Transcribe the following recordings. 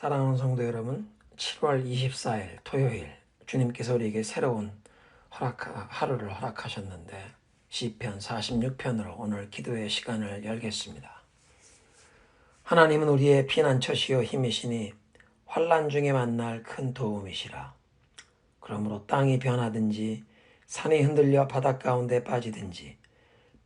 사랑하는 성도 여러분, 7월 24일 토요일 주님께서 우리에게 새로운 하루를 허락하셨는데 시편 46편으로 오늘 기도의 시간을 열겠습니다. 하나님은 우리의 피난처시요 힘이시니 환난 중에 만날 큰 도움이시라. 그러므로 땅이 변하든지 산이 흔들려 바닷 가운데 빠지든지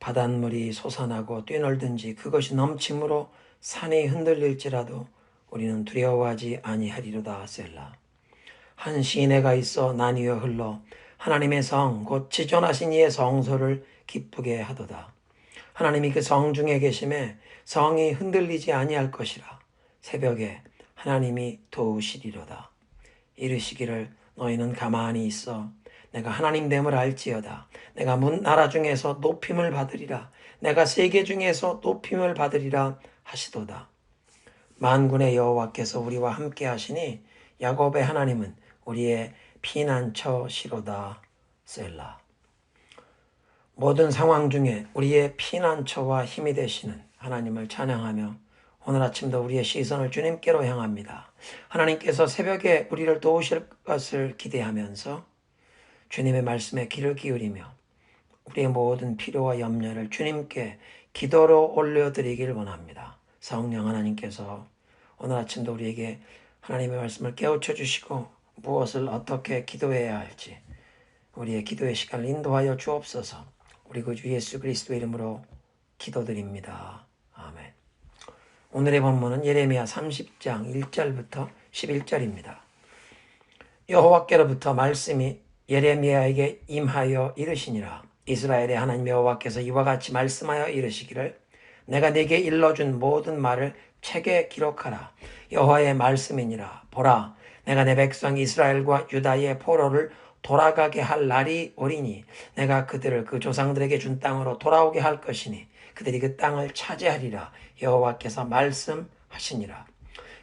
바닷물이 솟아나고 뛰놀든지 그것이 넘침으로 산이 흔들릴지라도 우리는 두려워하지 아니하리로다. 셀라. 한 시내가 있어 나뉘어 흘러 하나님의 성 곧 지존하신 이의 성소를 기쁘게 하도다. 하나님이 그 성 중에 계심에 성이 흔들리지 아니할 것이라. 새벽에 하나님이 도우시리로다. 이르시기를 너희는 가만히 있어 내가 하나님 됨을 알지어다. 내가 문 나라 중에서 높임을 받으리라. 내가 세계 중에서 높임을 받으리라 하시도다. 만군의 여호와께서 우리와 함께 하시니 야곱의 하나님은 우리의 피난처시로다. 셀라. 모든 상황 중에 우리의 피난처와 힘이 되시는 하나님을 찬양하며 오늘 아침도 우리의 시선을 주님께로 향합니다. 하나님께서 새벽에 우리를 도우실 것을 기대하면서 주님의 말씀에 귀를 기울이며 우리의 모든 필요와 염려를 주님께 기도로 올려드리길 원합니다. 성령 하나님께서 오늘 아침도 우리에게 하나님의 말씀을 깨우쳐 주시고 무엇을 어떻게 기도해야 할지 우리의 기도의 시간을 인도하여 주옵소서. 우리 구주 예수 그리스도의 이름으로 기도드립니다. 아멘. 오늘의 본문은 예레미야 30장 1절부터 11절입니다. 여호와께로부터 말씀이 예레미야에게 임하여 이르시니라. 이스라엘의 하나님 여호와께서 이와 같이 말씀하여 이르시기를 내가 네게 일러준 모든 말을 책에 기록하라. 여호와의 말씀이니라. 보라, 내가 내 백성 이스라엘과 유다의 포로를 돌아가게 할 날이 오리니 내가 그들을 그 조상들에게 준 땅으로 돌아오게 할 것이니 그들이 그 땅을 차지하리라. 여호와께서 말씀하시니라.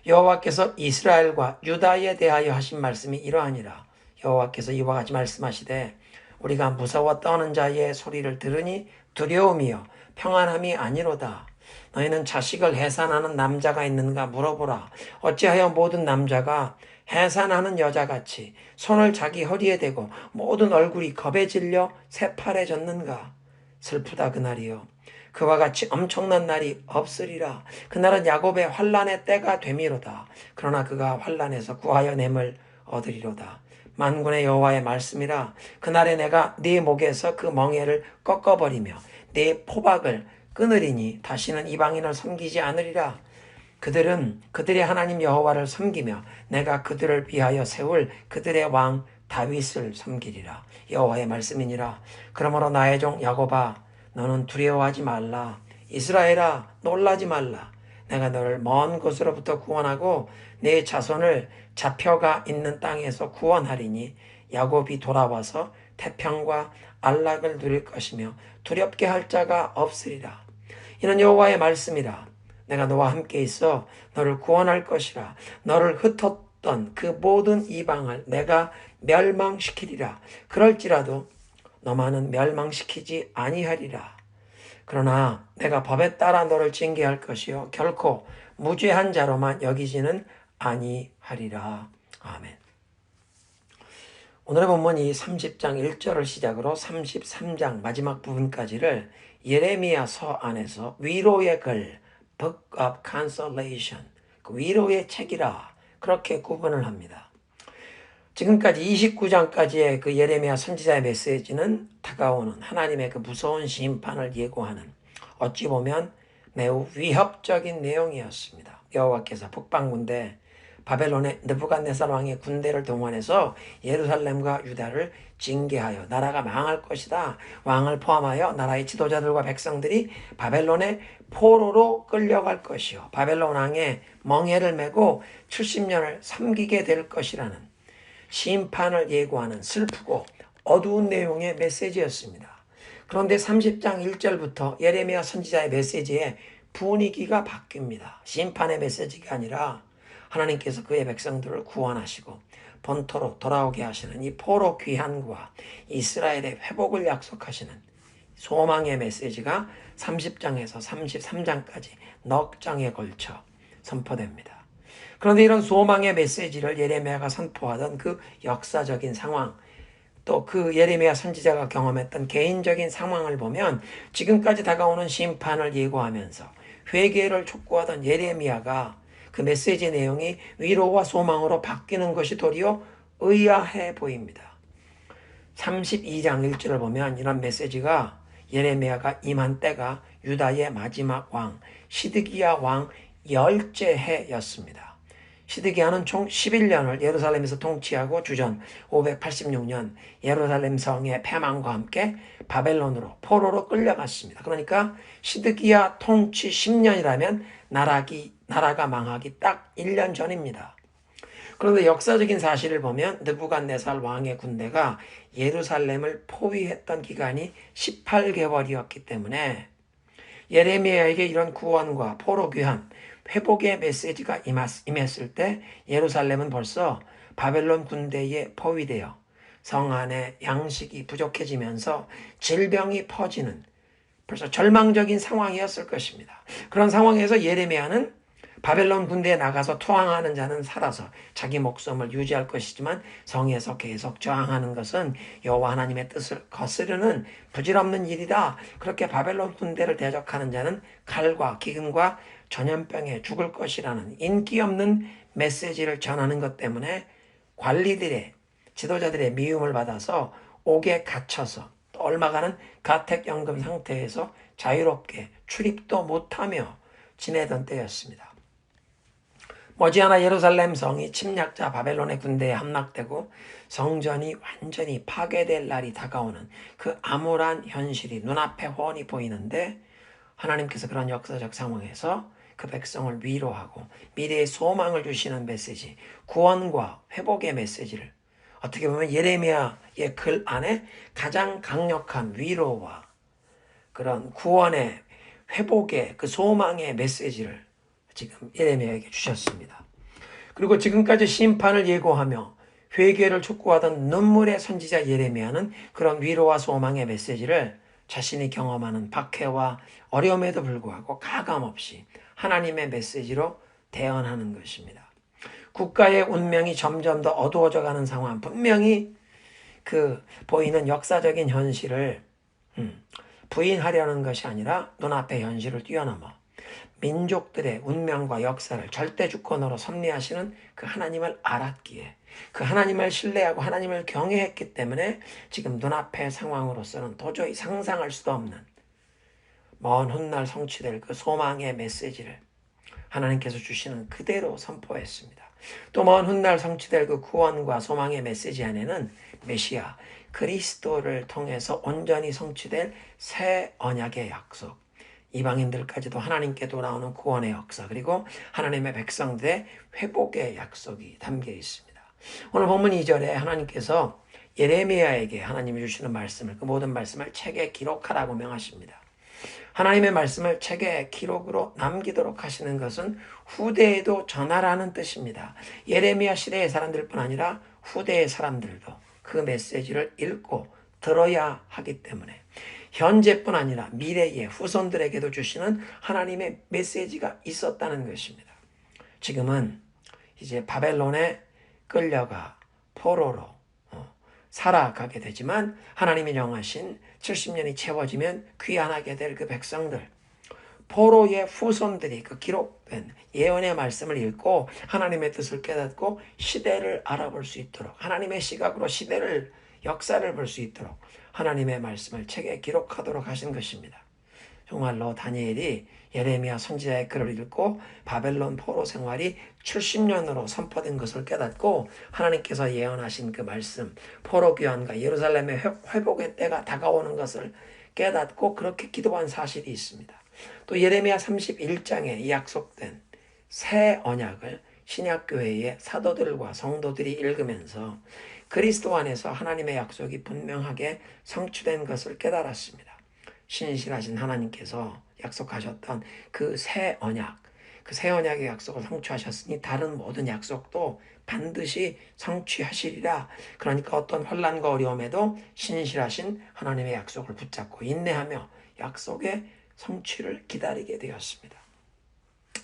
여호와께서 이스라엘과 유다에 대하여 하신 말씀이 이러하니라. 여호와께서 이와 같이 말씀하시되 우리가 무서워 떠는 자의 소리를 들으니 두려움이요 평안함이 아니로다. 너희는 자식을 해산하는 남자가 있는가 물어보라. 어찌하여 모든 남자가 해산하는 여자같이 손을 자기 허리에 대고 모든 얼굴이 겁에 질려 새파래졌는가. 슬프다 그날이요. 그와 같이 엄청난 날이 없으리라. 그날은 야곱의 환난의 때가 되미로다. 그러나 그가 환난에서 구하여 냄을 얻으리로다. 만군의 여호와의 말씀이라. 그날에 내가 네 목에서 그 멍에를 꺾어버리며 네 포박을 끊으리니 다시는 이방인을 섬기지 않으리라. 그들은 그들의 하나님 여호와를 섬기며 내가 그들을 위하여 세울 그들의 왕 다윗을 섬기리라. 여호와의 말씀이니라. 그러므로 나의 종 야곱아 너는 두려워하지 말라. 이스라엘아 놀라지 말라. 내가 너를 먼 곳으로부터 구원하고 내 자손을 잡혀가 있는 땅에서 구원하리니 야곱이 돌아와서 태평과 안락을 누릴 것이며 두렵게 할 자가 없으리라. 이는 여호와의 말씀이라. 내가 너와 함께 있어 너를 구원할 것이라. 너를 흩었던 그 모든 이방을 내가 멸망시키리라. 그럴지라도 너만은 멸망시키지 아니하리라. 그러나 내가 법에 따라 너를 징계할 것이요 결코 무죄한 자로만 여기지는 아니하리라. 아멘. 오늘의 본문이 30장 1절을 시작으로 33장 마지막 부분까지를 예레미야서 안에서 위로의 글, Book of Consolation, 그 위로의 책이라 그렇게 구분을 합니다. 지금까지 29장까지의 그 예레미야 선지자의 메시지는 다가오는 하나님의 그 무서운 심판을 예고하는 어찌 보면 매우 위협적인 내용이었습니다. 여호와께서 북방군대 바벨론의 느부갓네살 왕의 군대를 동원해서 예루살렘과 유다를 징계하여 나라가 망할 것이다. 왕을 포함하여 나라의 지도자들과 백성들이 바벨론의 포로로 끌려갈 것이요 바벨론 왕의 멍에를 메고 70년을 섬기게 될 것이라는 심판을 예고하는 슬프고 어두운 내용의 메시지였습니다. 그런데 30장 1절부터 예레미야 선지자의 메시지에 분위기가 바뀝니다. 심판의 메시지가 아니라 하나님께서 그의 백성들을 구원하시고 본토로 돌아오게 하시는 이 포로 귀환과 이스라엘의 회복을 약속하시는 소망의 메시지가 30장에서 33장까지 넉 장에 걸쳐 선포됩니다. 그런데 이런 소망의 메시지를 예레미야가 선포하던 그 역사적인 상황, 또 그 예레미야 선지자가 경험했던 개인적인 상황을 보면 지금까지 다가오는 심판을 예고하면서 회개를 촉구하던 예레미야가 그 메시지 내용이 위로와 소망으로 바뀌는 것이 도리어 의아해 보입니다. 32장 1절을 보면 이런 메시지가 예레미야가 임한 때가 유다의 마지막 왕 시드기야 왕 열째해였습니다. 시드기야는 총 11년을 예루살렘에서 통치하고 주전 586년 예루살렘 성의 패망과 함께 바벨론으로 포로로 끌려갔습니다. 그러니까 시드기야 통치 10년이라면 나라가 망하기 딱 1년 전입니다. 그런데 역사적인 사실을 보면 느부갓네살 왕의 군대가 예루살렘을 포위했던 기간이 18개월이었기 때문에 예레미야에게 이런 구원과 포로 귀환, 회복의 메시지가 임했을 때 예루살렘은 벌써 바벨론 군대에 포위되어 성 안에 양식이 부족해지면서 질병이 퍼지는 벌써 절망적인 상황이었을 것입니다. 그런 상황에서 예레미야는 바벨론 군대에 나가서 투항하는 자는 살아서 자기 목숨을 유지할 것이지만 성에서 계속 저항하는 것은 여호와 하나님의 뜻을 거스르는 부질없는 일이다. 그렇게 바벨론 군대를 대적하는 자는 칼과 기근과 전염병에 죽을 것이라는 인기 없는 메시지를 전하는 것 때문에 관리들의 지도자들의 미움을 받아서 옥에 갇혀서 또 얼마간은 가택연금 상태에서 자유롭게 출입도 못하며 지내던 때였습니다. 머지않아 예루살렘 성이 침략자 바벨론의 군대에 함락되고 성전이 완전히 파괴될 날이 다가오는 그 암울한 현실이 눈앞에 훤히 보이는데 하나님께서 그런 역사적 상황에서 그 백성을 위로하고 미래의 소망을 주시는 메시지, 구원과 회복의 메시지를 어떻게 보면 예레미야의 글 안에 가장 강력한 위로와 그런 구원의 회복의 그 소망의 메시지를 지금 예레미야에게 주셨습니다. 그리고 지금까지 심판을 예고하며 회개를 촉구하던 눈물의 선지자 예레미야는 그런 위로와 소망의 메시지를 자신이 경험하는 박해와 어려움에도 불구하고 가감없이 하나님의 메시지로 대언하는 것입니다. 국가의 운명이 점점 더 어두워져 가는 상황, 분명히 그 보이는 역사적인 현실을 부인하려는 것이 아니라 눈앞의 현실을 뛰어넘어 민족들의 운명과 역사를 절대 주권으로 섭리하시는 그 하나님을 알았기에 그 하나님을 신뢰하고 하나님을 경외했기 때문에 지금 눈앞의 상황으로서는 도저히 상상할 수도 없는 먼 훗날 성취될 그 소망의 메시지를 하나님께서 주시는 그대로 선포했습니다. 또 먼 훗날 성취될 그 구원과 소망의 메시지 안에는 메시아 그리스도를 통해서 온전히 성취될 새 언약의 약속, 이방인들까지도 하나님께 돌아오는 구원의 역사, 그리고 하나님의 백성들의 회복의 약속이 담겨 있습니다. 오늘 본문 2절에 하나님께서 예레미야에게 하나님이 주시는 말씀을, 그 모든 말씀을 책에 기록하라고 명하십니다. 하나님의 말씀을 책에 기록으로 남기도록 하시는 것은 후대에도 전하라는 뜻입니다. 예레미야 시대의 사람들뿐 아니라 후대의 사람들도 그 메시지를 읽고 들어야 하기 때문에 현재뿐 아니라 미래의 후손들에게도 주시는 하나님의 메시지가 있었다는 것입니다. 지금은 이제 바벨론에 끌려가 포로로 살아가게 되지만 하나님이 정하신 70년이 채워지면 귀환하게 될 그 백성들, 포로의 후손들이 그 기록된 예언의 말씀을 읽고 하나님의 뜻을 깨닫고 시대를 알아볼 수 있도록, 하나님의 시각으로 시대를, 역사를 볼 수 있도록 하나님의 말씀을 책에 기록하도록 하신 것입니다. 정말로 다니엘이 예레미야 선지자의 글을 읽고 바벨론 포로 생활이 70년으로 선포된 것을 깨닫고 하나님께서 예언하신 그 말씀, 포로 귀환과 예루살렘의 회복의 때가 다가오는 것을 깨닫고 그렇게 기도한 사실이 있습니다. 또 예레미야 31장에 약속된 새 언약을 신약교회의 사도들과 성도들이 읽으면서 그리스도 안에서 하나님의 약속이 분명하게 성취된 것을 깨달았습니다. 신실하신 하나님께서 약속하셨던 그 새 언약, 그 새 언약의 약속을 성취하셨으니 다른 모든 약속도 반드시 성취하시리라. 그러니까 어떤 혼란과 어려움에도 신실하신 하나님의 약속을 붙잡고 인내하며 약속의 성취를 기다리게 되었습니다.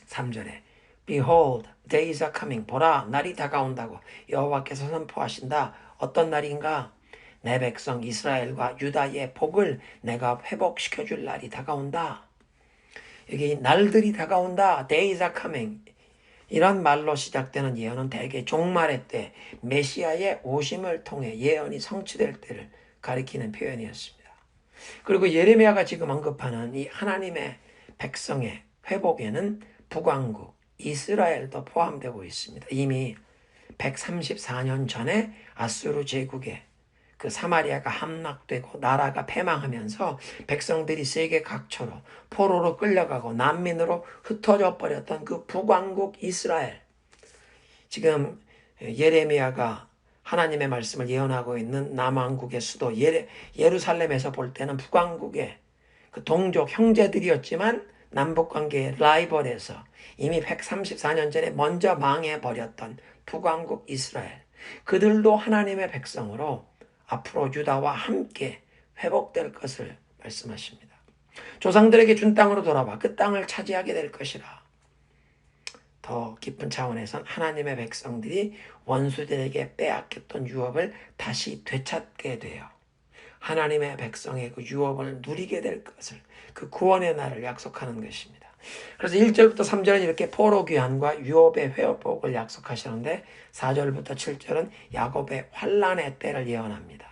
3절에 Behold, days are coming. 보라, 날이 다가온다고 여호와께서 선포하신다. 어떤 날인가? 내 백성 이스라엘과 유다의 복을 내가 회복시켜줄 날이 다가온다. 여기 날들이 다가온다. Days are coming. 이런 말로 시작되는 예언은 대개 종말의 때 메시아의 오심을 통해 예언이 성취될 때를 가리키는 표현이었습니다. 그리고 예레미야가 지금 언급하는 이 하나님의 백성의 회복에는 북왕국 이스라엘도 포함되고 있습니다. 이미 134년 전에 아수르 제국에 그 사마리아가 함락되고 나라가 패망하면서 백성들이 세계 각처로 포로로 끌려가고 난민으로 흩어져 버렸던 그 북왕국 이스라엘. 지금 예레미야가 하나님의 말씀을 예언하고 있는 남왕국의 수도 예루살렘에서 볼 때는 북왕국의 그 동족 형제들이었지만 남북관계의 라이벌에서 이미 134년 전에 먼저 망해버렸던 북왕국 이스라엘. 그들도 하나님의 백성으로 앞으로 유다와 함께 회복될 것을 말씀하십니다. 조상들에게 준 땅으로 돌아와 그 땅을 차지하게 될 것이라. 더 깊은 차원에선 하나님의 백성들이 원수들에게 빼앗겼던 유업을 다시 되찾게 되어 하나님의 백성의 그 유업을 누리게 될 것을, 그 구원의 날을 약속하는 것입니다. 그래서 1절부터 3절은 이렇게 포로 귀환과 유업의 회복을 약속하시는데 4절부터 7절은 야곱의 환난의 때를 예언합니다.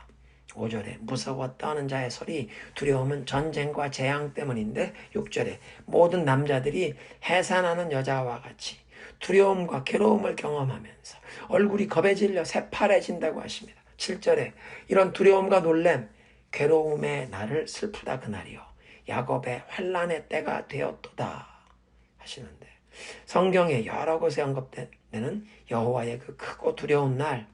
5절에 무서워 떠는 자의 소리, 두려움은 전쟁과 재앙 때문인데 6절에 모든 남자들이 해산하는 여자와 같이 두려움과 괴로움을 경험하면서 얼굴이 겁에 질려 새파래진다고 하십니다. 7절에 이런 두려움과 놀램, 괴로움의 날을 슬프다 그날이요 야곱의 환난의 때가 되었도다 하시는데, 성경에 여러 곳에 언급되는 여호와의 그 크고 두려운 날,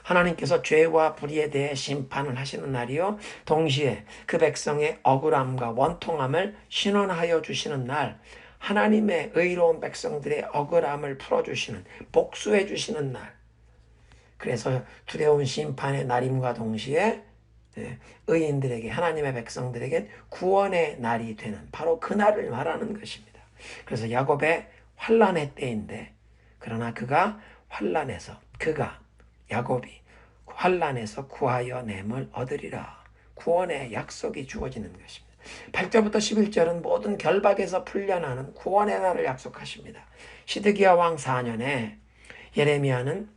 하나님께서 죄와 불의에 대해 심판을 하시는 날이요 동시에 그 백성의 억울함과 원통함을 신원하여 주시는 날, 하나님의 의로운 백성들의 억울함을 풀어주시는, 복수해 주시는 날. 그래서 두려운 심판의 날임과 동시에 의인들에게, 하나님의 백성들에게 구원의 날이 되는 바로 그 날을 말하는 것입니다. 그래서 야곱의 환난의 때인데, 그러나 야곱이 환난에서 구하여 냄을 얻으리라. 구원의 약속이 주어지는 것입니다. 8절부터 11절은 모든 결박에서 풀려나는 구원의 날을 약속하십니다. 시드기야 왕 4년에 예레미야는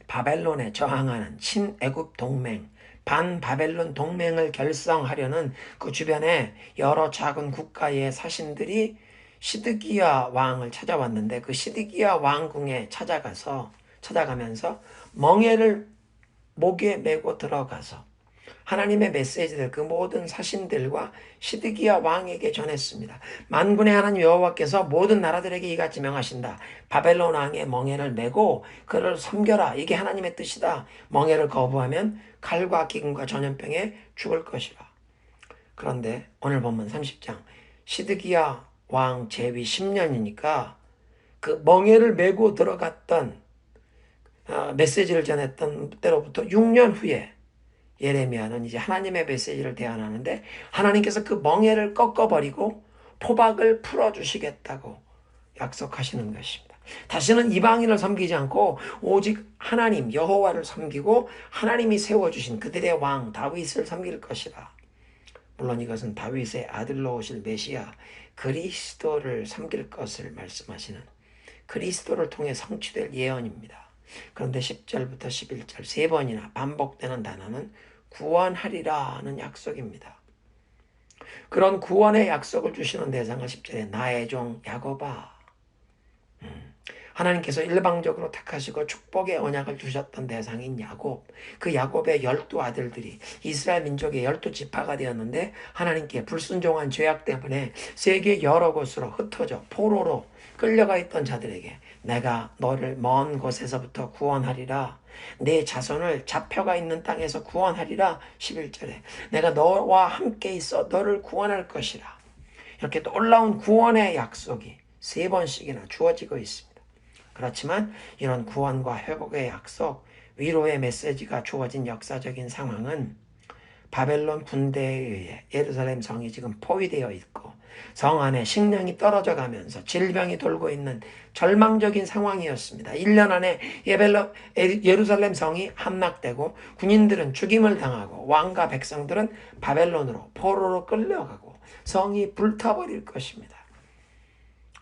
바벨론에 저항하는 친애굽 동맹, 반바벨론 동맹을 결성하려는 그 주변에 여러 작은 국가의 사신들이 시드기야 왕을 찾아왔는데, 그 시드기야 왕궁에 찾아가면서 멍에를 목에 메고 들어가서 하나님의 메시지를 그 모든 사신들과 시드기야 왕에게 전했습니다. 만군의 하나님 여호와께서 모든 나라들에게 이같이 명하신다. 바벨론 왕의 멍에를 메고 그를 섬겨라. 이게 하나님의 뜻이다. 멍에를 거부하면 칼과 기근과 전염병에 죽을 것이라. 그런데 오늘 본문 30장 시드기야 왕 재위 10년이니까 그 멍에를 메고 들어갔던 메시지를 전했던 때로부터 6년 후에 예레미야는 이제 하나님의 메시지를 대안하는데, 하나님께서 그 멍에를 꺾어버리고 포박을 풀어주시겠다고 약속하시는 것입니다. 다시는 이방인을 섬기지 않고 오직 하나님 여호와를 섬기고 하나님이 세워주신 그들의 왕 다윗을 섬길 것이라. 물론 이것은 다윗의 아들로 오실 메시아 그리스도를 섬길 것을 말씀하시는, 그리스도를 통해 성취될 예언입니다. 그런데 10절부터 11절 세 번이나 반복되는 단어는 구원하리라는 약속입니다. 그런 구원의 약속을 주시는 대상을 10절에 나의 종 야곱아. 하나님께서 일방적으로 택하시고 축복의 언약을 주셨던 대상인 야곱, 그 야곱의 12아들들이 이스라엘 민족의 12지파가 되었는데, 하나님께 불순종한 죄악 때문에 세계 여러 곳으로 흩어져 포로로 끌려가 있던 자들에게 내가 너를 먼 곳에서부터 구원하리라. 내 자손을 잡혀가 있는 땅에서 구원하리라. 11절에 내가 너와 함께 있어 너를 구원할 것이라. 이렇게 놀라운 구원의 약속이 세 번씩이나 주어지고 있습니다. 그렇지만 이런 구원과 회복의 약속, 위로의 메시지가 주어진 역사적인 상황은 바벨론 군대에 의해 예루살렘 성이 지금 포위되어 있고 성 안에 식량이 떨어져 가면서 질병이 돌고 있는 절망적인 상황이었습니다. 1년 안에 예루살렘 성이 함락되고 군인들은 죽임을 당하고 왕과 백성들은 바벨론으로 포로로 끌려가고 성이 불타버릴 것입니다.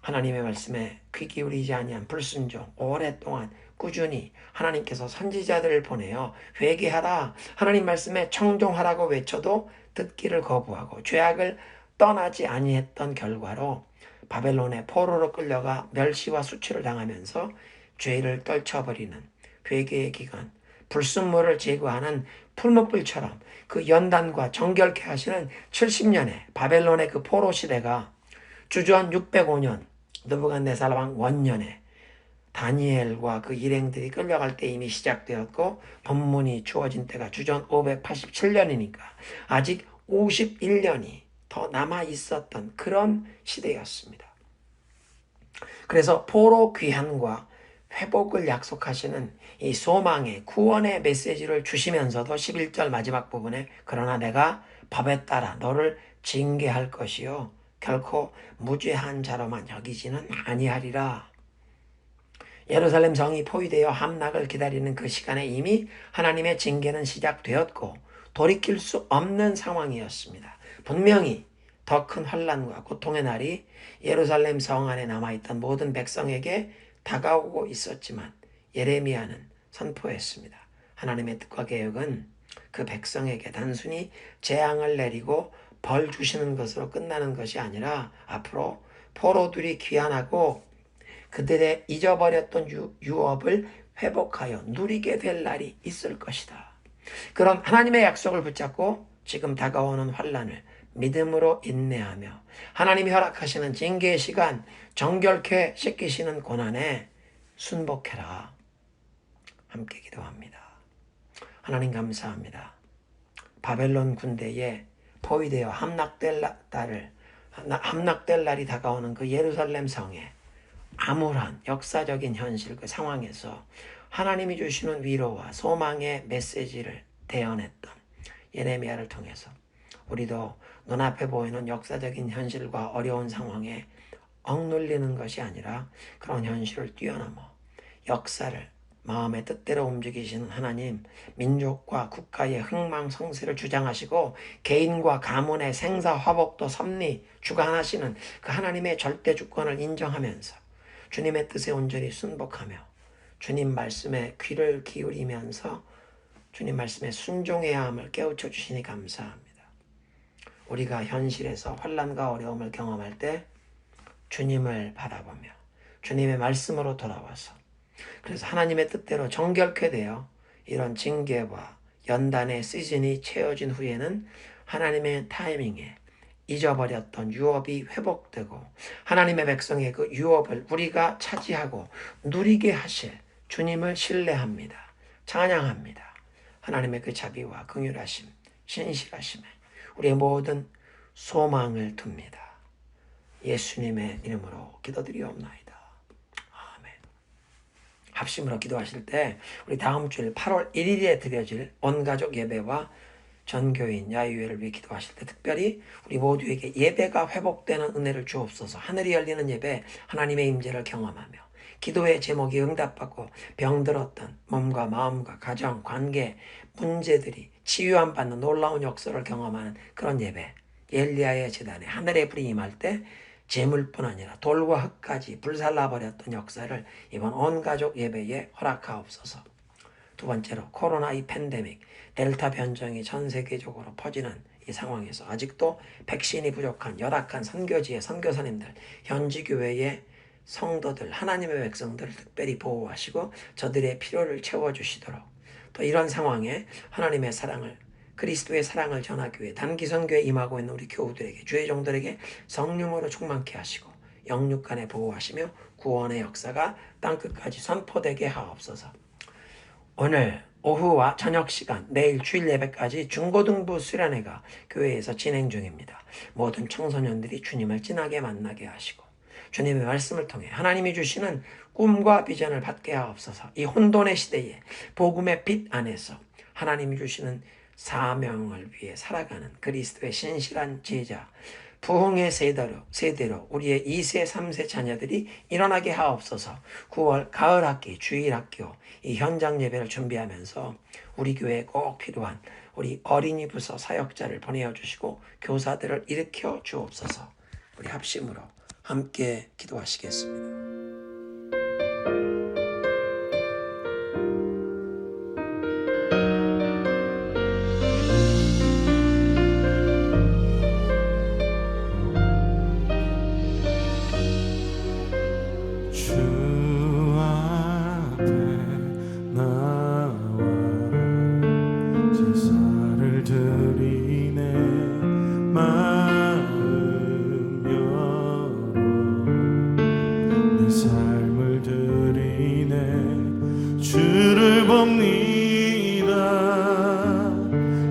하나님의 말씀에 귀 기울이지 아니한 불순종, 오랫동안 꾸준히 하나님께서 선지자들을 보내어 회개하라, 하나님 말씀에 청종하라고 외쳐도 듣기를 거부하고 죄악을 떠나지 아니했던 결과로 바벨론의 포로로 끌려가 멸시와 수치를 당하면서 죄를 떨쳐버리는 회개의 기간, 불순물을 제거하는 풀무불처럼 그 연단과 정결케 하시는 70년의 바벨론의 그 포로 시대가 주전 605년 느부갓네살 왕 원년에 다니엘과 그 일행들이 끌려갈 때 이미 시작되었고 본문이 주어진 때가 주전 587년이니까 아직 51년이 더 남아 있었던 그런 시대였습니다. 그래서 포로 귀환과 회복을 약속하시는 이 소망의 구원의 메시지를 주시면서도 11절 마지막 부분에 그러나 내가 법에 따라 너를 징계할 것이요 결코 무죄한 자로만 여기지는 아니하리라. 예루살렘 성이 포위되어 함락을 기다리는 그 시간에 이미 하나님의 징계는 시작되었고 돌이킬 수 없는 상황이었습니다. 분명히 더 큰 환난과 고통의 날이 예루살렘 성 안에 남아있던 모든 백성에게 다가오고 있었지만 예레미야는 선포했습니다. 하나님의 뜻과 계획은 그 백성에게 단순히 재앙을 내리고 벌 주시는 것으로 끝나는 것이 아니라 앞으로 포로들이 귀환하고 그들의 잊어버렸던 유업을 회복하여 누리게 될 날이 있을 것이다. 그런 하나님의 약속을 붙잡고 지금 다가오는 환난을 믿음으로 인내하며 하나님이 허락하시는 징계의 시간, 정결케 씻기시는 고난에 순복해라. 함께 기도합니다. 하나님 감사합니다. 바벨론 군대에 포위되어 함락될 날이 다가오는 그 예루살렘 성에 암울한 역사적인 현실 그 상황에서 하나님이 주시는 위로와 소망의 메시지를 대언했던 예레미야를 통해서 우리도 눈앞에 보이는 역사적인 현실과 어려운 상황에 억눌리는 것이 아니라 그런 현실을 뛰어넘어 역사를 마음의 뜻대로 움직이시는 하나님, 민족과 국가의 흥망성쇠를 주장하시고 개인과 가문의 생사화복도 섭리 주관하시는 그 하나님의 절대 주권을 인정하면서 주님의 뜻에 온전히 순복하며 주님 말씀에 귀를 기울이면서 주님 말씀에 순종해야 함을 깨우쳐 주시니 감사합니다. 우리가 현실에서 환난과 어려움을 경험할 때 주님을 바라보며 주님의 말씀으로 돌아와서 그래서 하나님의 뜻대로 정결케 되어 이런 징계와 연단의 시즌이 채워진 후에는 하나님의 타이밍에 잊어버렸던 유업이 회복되고 하나님의 백성의 그 유업을 우리가 차지하고 누리게 하실 주님을 신뢰합니다. 찬양합니다. 하나님의 그 자비와 긍휼하심, 신실하심에 우리의 모든 소망을 둡니다. 예수님의 이름으로 기도드리옵나이다. 아멘. 합심으로 기도하실 때 우리 다음 주일 8월 1일에 드려질 온가족 예배와 전교인 야유회를 위해 기도하실 때 특별히 우리 모두에게 예배가 회복되는 은혜를 주옵소서. 하늘이 열리는 예배, 하나님의 임재를 경험하며 기도의 제목이 응답받고 병들었던 몸과 마음과 가정, 관계, 문제들이 치유함 받는 놀라운 역사를 경험하는 그런 예배, 엘리야의 제단에 하늘의 불이 임할 때 재물뿐 아니라 돌과 흙까지 불살라버렸던 역사를 이번 온가족 예배에 허락하옵소서. 두 번째로 코로나 이 팬데믹, 델타 변종이 전 세계적으로 퍼지는 이 상황에서 아직도 백신이 부족한 열악한 선교지의 선교사님들, 현지 교회의 성도들, 하나님의 백성들을 특별히 보호하시고 저들의 필요를 채워주시도록 또 이런 상황에 하나님의 사랑을 그리스도의 사랑을 전하기 위해 단기 선교에 임하고 있는 우리 교우들에게 주의 종들에게 성령으로 충만케 하시고 영육간에 보호하시며 구원의 역사가 땅끝까지 선포되게 하옵소서. 오늘 오후와 저녁 시간, 내일 주일 예배까지 중고등부 수련회가 교회에서 진행 중입니다. 모든 청소년들이 주님을 진하게 만나게 하시고 주님의 말씀을 통해 하나님이 주시는 꿈과 비전을 받게 하옵소서. 이 혼돈의 시대에 복음의 빛 안에서 하나님이 주시는 사명을 위해 살아가는 그리스도의 신실한 제자, 부흥의 세대로 우리의 2세, 3세 자녀들이 일어나게 하옵소서. 9월 가을 학기, 주일 학교 이 현장 예배를 준비하면서 우리 교회에 꼭 필요한 우리 어린이 부서 사역자를 보내어 주시고 교사들을 일으켜 주옵소서. 우리 합심으로 함께 기도하시겠습니다.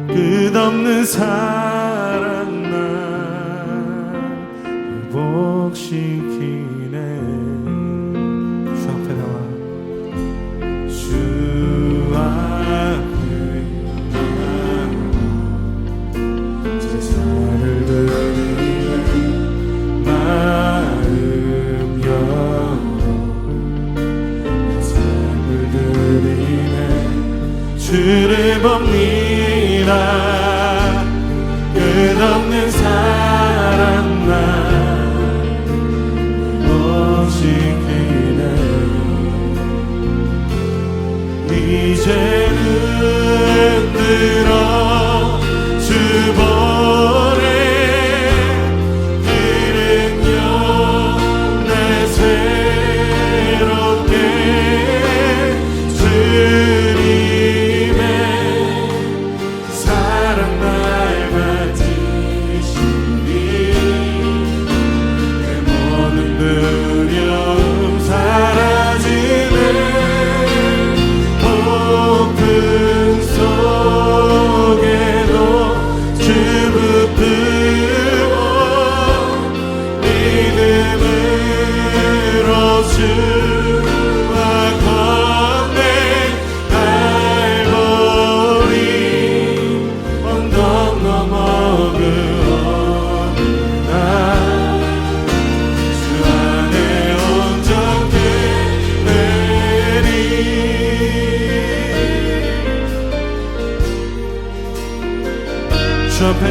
끝없는 사랑 날 회복시키네. 주 앞에 나와 주 앞에 제사를 드리네. 마음 열어 삶을 드리네. 주를 봅니다. 끝없는 사랑 날 회복시키네. 이제는 들어 주 보내. 이른 영내 새롭게 주님의 사랑 날 받으시니 내 모든 두려움 사라지네. 폭풍 속에도 주 붙들고 믿음으로 주와 건네. 갈보리 언덕 넘어 그 어느 날 주 안에 온전히 내리. 주 앞에